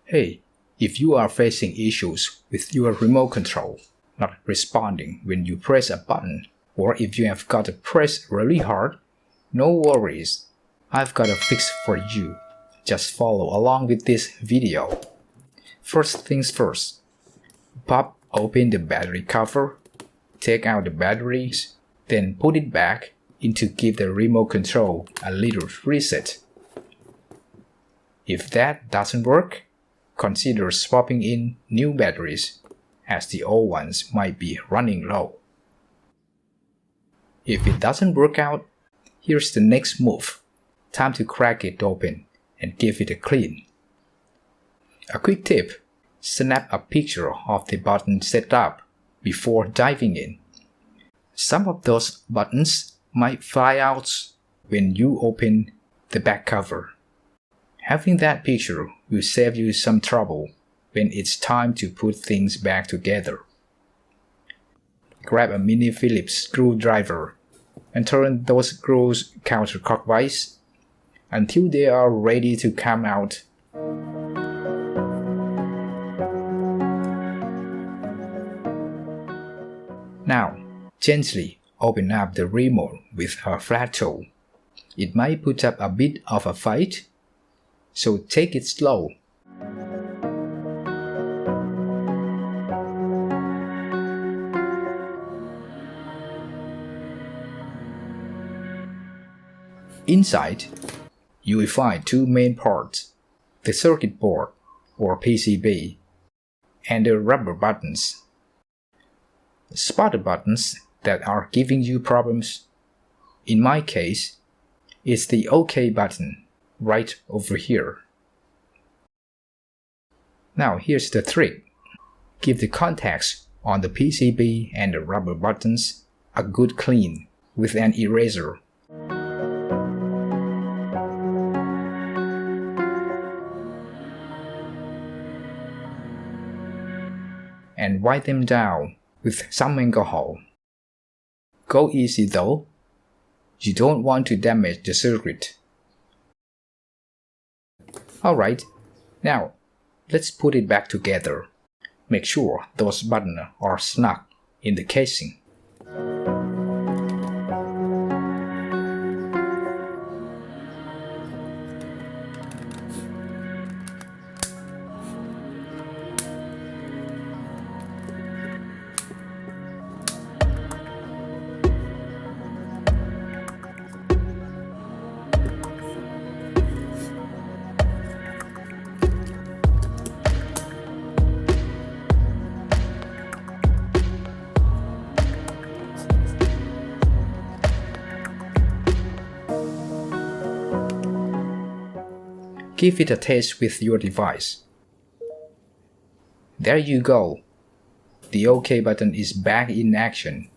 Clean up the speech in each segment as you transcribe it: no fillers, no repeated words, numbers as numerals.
Hey, if you are facing issues with your remote control, not responding when you press a button, or if you have got to press really hard, no worries. I've got a fix for you. Just follow along with this video. First things first, pop open the battery cover, take out the batteries, then put it back in to give the remote control a little reset. If that doesn't work, consider swapping in new batteries, as the old ones might be running low. If it doesn't work out, here's the next move. Time to crack it open and give it a clean. A quick tip, snap a picture of the button setup before diving in. Some of those buttons might fly out when you open the back cover. Having that picture will save you some trouble when it's time to put things back together. Grab a mini Phillips screwdriver and turn those screws counterclockwise until they are ready to come out. Now, gently open up the remote with a flat tool. It might put up a bit of a fight, so take it slow. Inside, you will find two main parts, the circuit board or PCB, and the rubber buttons. Spot the buttons that are giving you problems. In my case, it's the OK button right over here. Now here's the trick. Give the contacts on the PCB and the rubber buttons a good clean with an eraser. And wipe them down with some alcohol. Go easy though. You don't want to damage the circuit. Alright, now let's put it back together. Make sure those buttons are snug in the casing. Give it a test with your device. There you go. The OK button is back in action.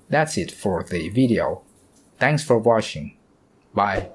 That's it for the video. Thanks for watching. Bye.